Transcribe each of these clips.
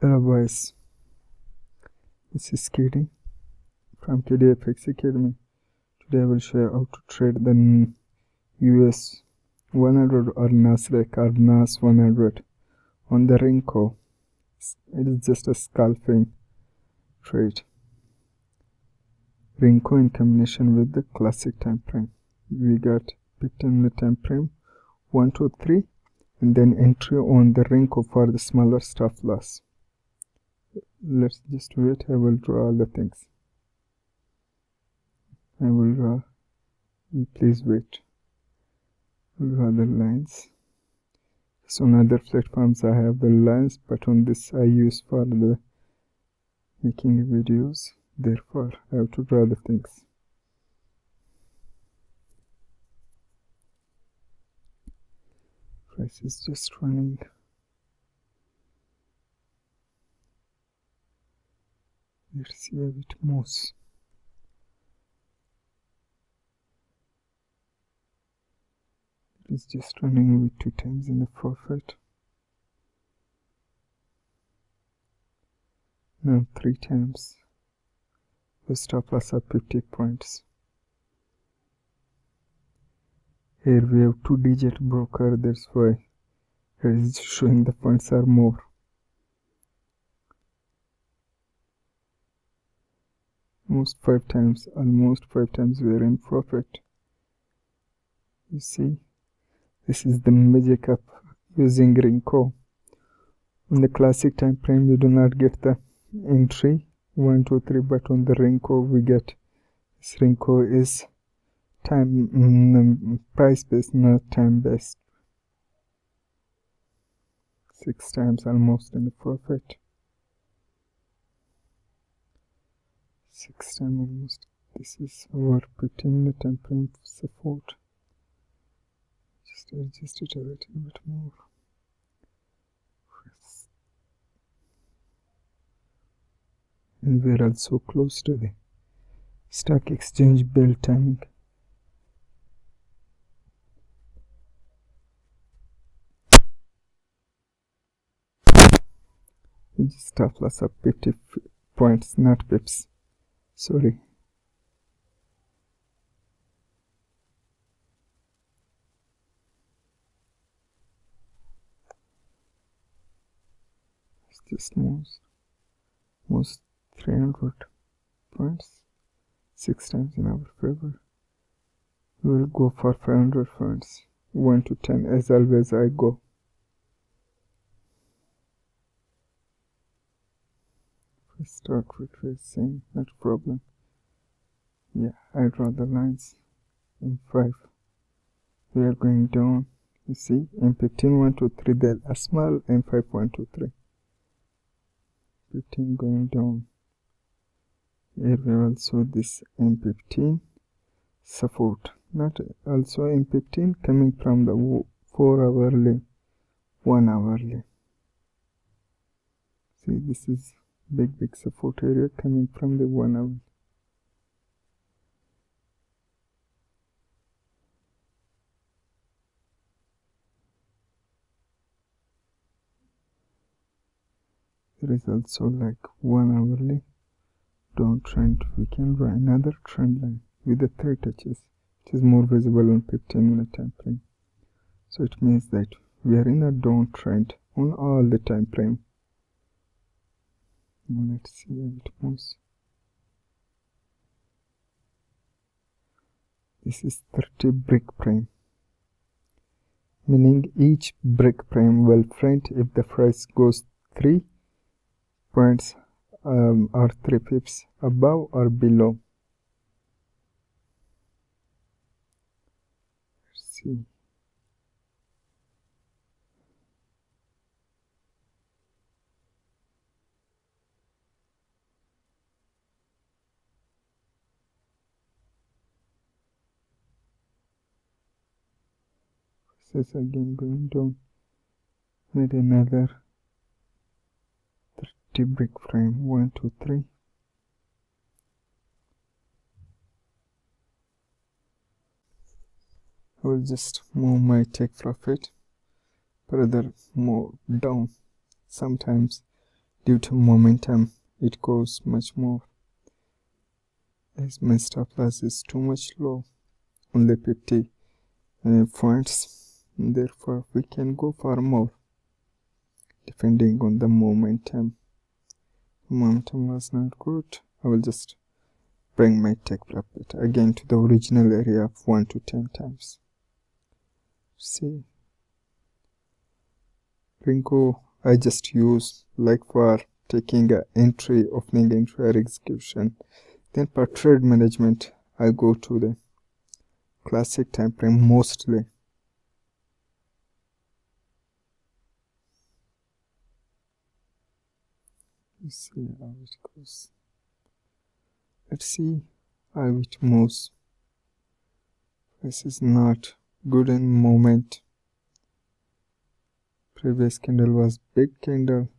Hello boys, this is KD from KDFxacademy. Today I will show you how to trade the US 100 or Nasdaq or NAS 100 on the Renko. It is just a scalping trade. Renko in combination with the classic time frame. We got 15-minute time frame 1, 2, 3, and then entry on the Renko for the smaller stop loss. Let's just wait. I will draw all the things. I will draw. Please wait. I will draw the lines. So on other platforms I have the lines, but on this I use for the making videos. Therefore I have to draw the things. Price is just running. Let's see how it moves. It is just running with 2 times in the profit. Now 3 times. The stop loss of 50 points. Here we have 2-digit broker, that's why it is showing the points are more. Almost 5 times we are in profit. You see, this is the magic of using Renko. On the classic time frame you do not get the entry 1, 2, 3, but on the Renko we get. This Renko is time price based, not time based. 6 times almost in the profit. 6 times almost. This is our 15-minute time frame support. Just adjust it a little bit more. And we are also close to the stock exchange bell timing. Stop loss of 50 points, not pips. Sorry. It just moves 300 points, 6 times in our favor. We will go for 500 points, 1 to 10. As always I go. Start retracing, not a problem. Yeah, I draw the lines in 5. We are going down. You see, M15 1, 2, 3, then a small M5 1, 2, 3. 15 going down. Here we also this M15 support, not also M15 coming from the 4 hourly, 1 hourly. See, this is big support area coming from the 1 hour. There is also like 1 hourly downtrend. We can draw another trend line with the 3 touches. It is more visible on 15-minute time frame. So it means that we are in a downtrend on all the time frame. Now let's see how it moves. This is 30 brick frame, meaning each brick frame will print if the price goes 3 points or 3 pips above or below. Let's see. This is again going down. Need another 30 brick frame. 1, 2, 3. I will just move my take profit further more down. Sometimes due to momentum it goes much more, as my stop loss is too much low, only 50 points, therefore we can go for more depending on the momentum. Momentum was not good. I will just bring my take profit again to the original area of 1 to 10 times. See, Renko I just use like for taking a entry, opening entry or execution. Then for trade management I go to the classic time frame mostly. Let's see how it goes. Let's see how it moves. This is not good in moment. Previous candle was big candle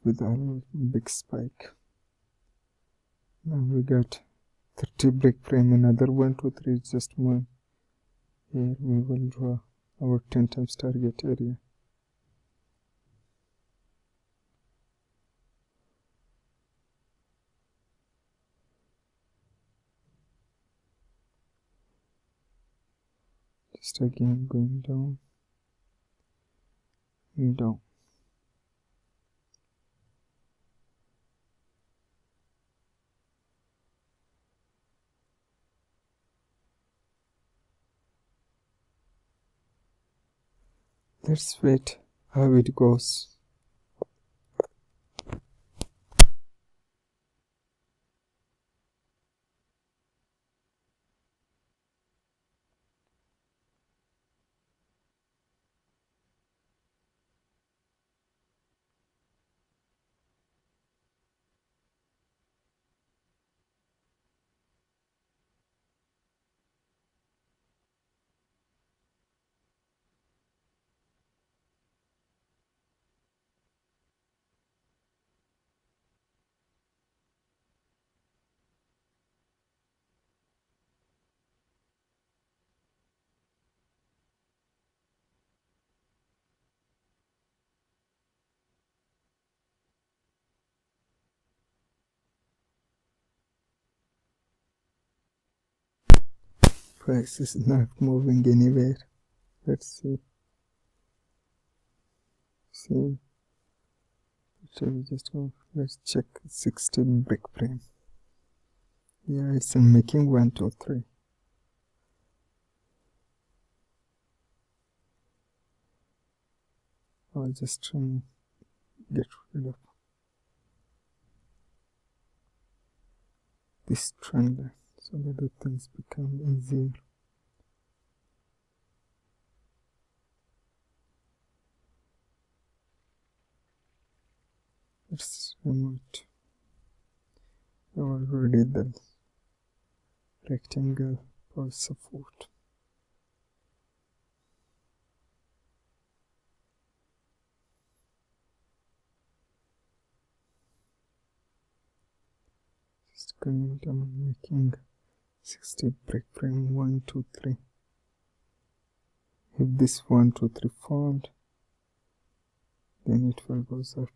with a big spike. Now we got 30 break frame, another 1 2 3, just one. Here we will draw our 10 times target area. Just again going down and down. Let's wait how it goes. Price is not moving anywhere. Let's see. See. So we just go. Let's check 60 break frame. Yeah, it's making 1 2 3. I'll just get rid of this trend line so that the things become easier. Let's remove it. Already the rectangle for support. Just going down, making 60 break frame 1 2 3. If this 1 2 3 found, then it will go up.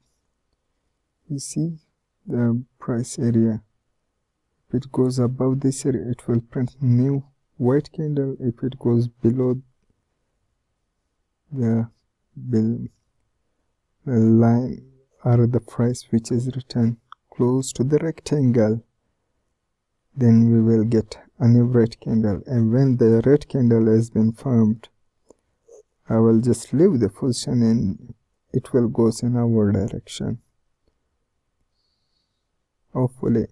You see the price area. If it goes above this area, it will print new white candle. If it goes below the line or the price which is written close to the rectangle, then we will get a new red candle. And when the red candle has been formed, I will just leave the position and it will go in our direction. Hopefully.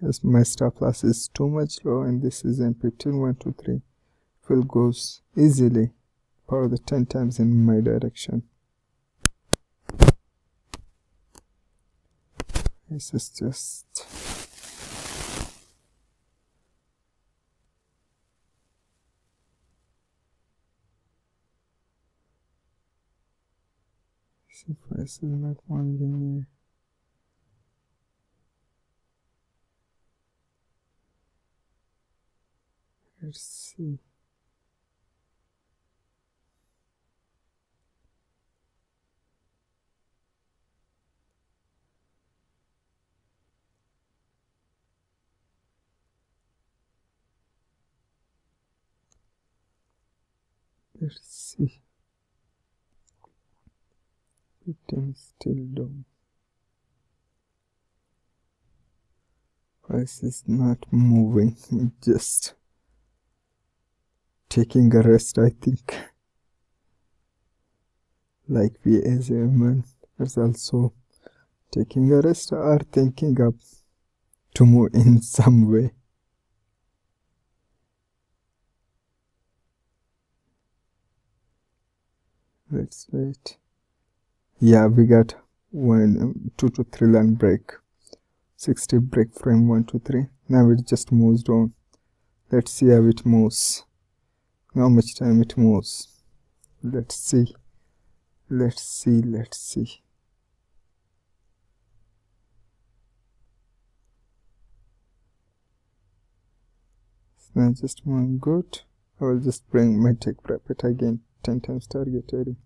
Yes, my stop loss is too much low and this is in 15 1 2 3. It will go easily for the 10 times in my direction. This is just see, price is not one linear. Let's see. Let's see. 15 is still down. Price is not moving, just taking a rest, I think. Like VSM is also taking a rest or thinking up to move in some way. Let's wait. Yeah, we got 1, 2 to 3 line break. 60 break frame 1 2 3. Now it just moves down. Let's see how it moves. How much time it moves. Let's see. Let's see. Let's see. It's not just moving good. I will just bring my take profit again. 10 times target area.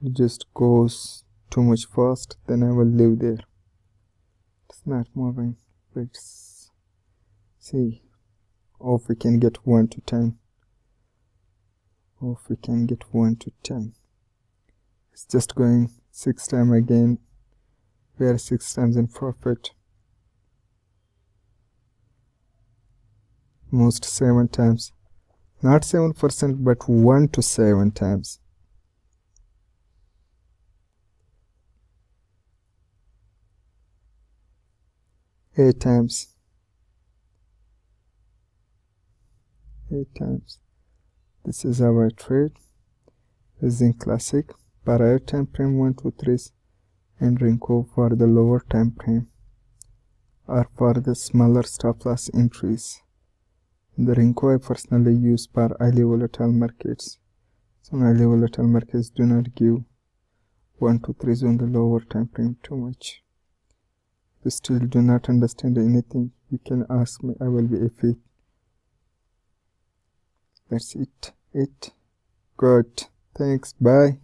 It just goes too much fast, then I will leave there. It's not moving. Let's see. Or if we can get 1 to 10. Or if we can get 1 to 10. It's just going 6 times again. We are 6 times in profit. Most 7 times. Not 7%, but 1 to 7 times. Eight times. 8 times. This is our trade using classic prior time frame 1 2 3 and Renko for the lower time frame or for the smaller stop loss entries. The Renko I personally use for highly volatile markets. Some highly volatile markets do not give 1 2 3 on the lower time frame too much. If you still do not understand anything, you can ask me. I will be happy. That's it. Good. Thanks. Bye.